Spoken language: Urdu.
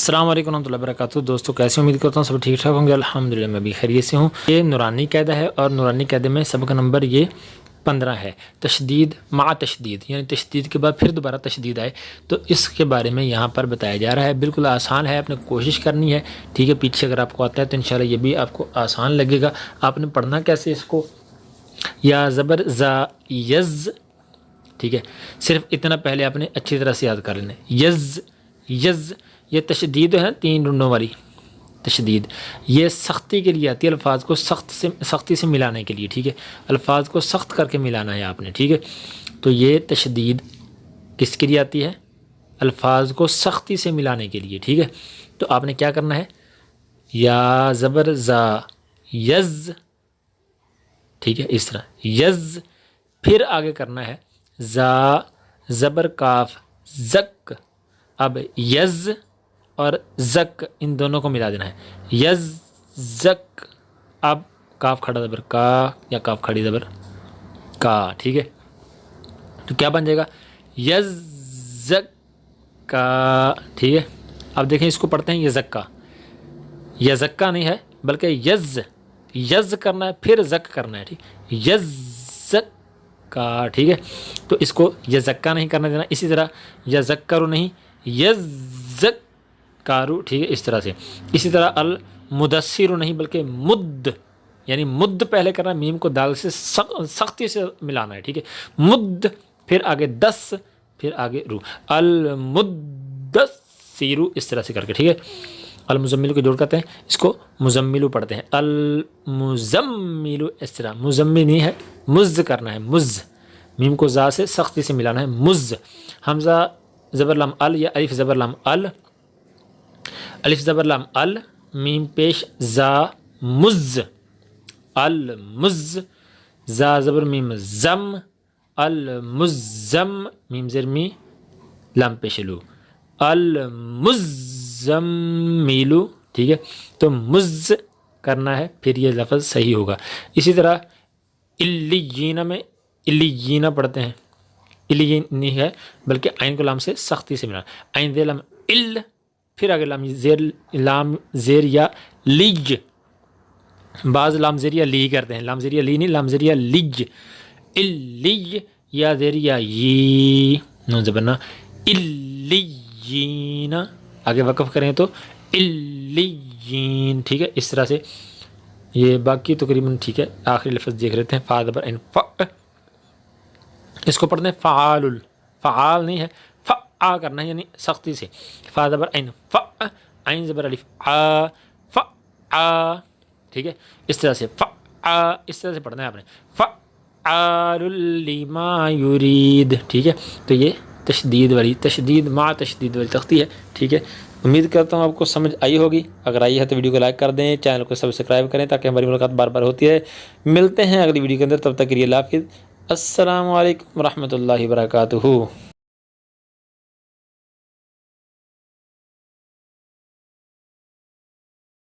السلام علیکم ورحمۃ اللہ وبرکاتہ۔ دوستوں کیسے امید کرتا ہوں سب ٹھیک ٹھاک ہوں گے، الحمدللہ میں بھی خیریت سے ہوں۔ یہ نورانی قاعدہ ہے اور نورانی قاعدے میں سبق نمبر یہ 15 ہے، تشدید مع تشدید، یعنی تشدید کے بعد پھر دوبارہ تشدید آئے تو اس کے بارے میں یہاں پر بتایا جا رہا ہے۔ بالکل آسان ہے، آپ نے کوشش کرنی ہے، ٹھیک ہے۔ پیچھے اگر آپ کو آتا ہے تو انشاءاللہ یہ بھی آپ کو آسان لگے گا۔ آپ نے پڑھنا کیسے اس کو، یا زبر زا یز، ٹھیک ہے، صرف اتنا پہلے آپ نے اچھی طرح سے یاد کر لینا ہے۔ یز یز، یہ تشدید ہے 3 ڈنڈوں والی تشدید، یہ سختی کے لیے آتی ہے، الفاظ کو سختی سے ملانے کے لیے، ٹھیک ہے، الفاظ کو سخت کر کے ملانا ہے آپ نے، ٹھیک ہے۔ تو یہ تشدید کس کے لیے آتی ہے؟ الفاظ کو سختی سے ملانے کے لیے، ٹھیک ہے۔ تو آپ نے کیا کرنا ہے، یا زبر زا یز، ٹھیک ہے، اس طرح یز، پھر آگے کرنا ہے زا زبر کاف زک، اب یز اور زک ان دونوں کو ملا دینا ہے، یز زک، اب کاف کھڑا زبر کا یا کاف کھڑی زبر کا، ٹھیک ہے۔ تو کیا بن جائے گا، یز زک کا، ٹھیک ہے۔ اب دیکھیں اس کو پڑھتے ہیں یزکا، یزکا نہیں ہے بلکہ یز کرنا ہے، پھر زک کرنا ہے، ٹھیک، یز کا، ٹھیک ہے۔ تو اس کو یزکا نہیں کرنا دینا، اسی طرح یزکرو نہیں، یزکارو، ٹھیک ہے، اس طرح سے۔ اسی طرح المدثر نہیں بلکہ مد، یعنی مد پہلے کرنا، میم کو دال سے سختی سے ملانا ہے، ٹھیک ہے، مد، پھر آگے دس، پھر آگے رو، المدثر، اس طرح سے کر کے، ٹھیک ہے۔ المزمل کو جوڑ کرتے ہیں، اس کو مزملو پڑھتے ہیں، المزملو، اس طرح، مزمل نہیں ہے، مز کرنا ہے، مز، میم کو زا سے سختی سے ملانا ہے، مز، حمزہ زبر لام ال یا الف زبر لام ال، الف زبر لام ال، میم پیش زا، مز، المز، زا زبر میم زم، المزم، میم زر می، لام پیش لو، المزملو، ٹھیک ہے۔ تو مز کرنا ہے، پھر یہ لفظ صحیح ہوگا۔ اسی طرح الیین میں الیین پڑھتے ہیں، الیین نہیں ہے بلکہ عین کو لام سے سختی سے ملانا، عین دے لام ال، پھر آگے لام زیر یا لیج، بعض لام زیر یا لی کرتے ہیں، لام زیر یا لی نہیں، لام زیر یا لیج، اللیج، یا زیر یا یی، نون زبرنا، الیین، آگے وقف کریں تو الیین، ٹھیک ہے، اس طرح سے۔ یہ باقی تقریباً ٹھیک ہے۔ آخری لفظ دیکھ لیتے ہیں، فا زبر عین ف، اس کو پڑھتے ہیں فعال، فعال نہیں ہے، فعا کرنا ہے، یعنی سختی سے، فا زبر عین ف، عین زبر الف آ، فعا، ٹھیک ہے، اس طرح سے فعا، اس طرح سے پڑھنا ہے آپ نے، فعال لما یرید، ٹھیک ہے۔ تو یہ تشدید مع تشدید والی تختی ہے، ٹھیک ہے۔ امید کرتا ہوں آپ کو سمجھ آئی ہوگی، اگر آئی ہے تو ویڈیو کو لائک کر دیں، چینل کو سبسکرائب کریں تاکہ ہماری ملاقات بار بار ہوتی ہے۔ ملتے ہیں اگلی ویڈیو کے اندر، تب تک کے لیے اللہ حافظ، السلام علیکم ورحمۃ اللہ وبرکاتہ۔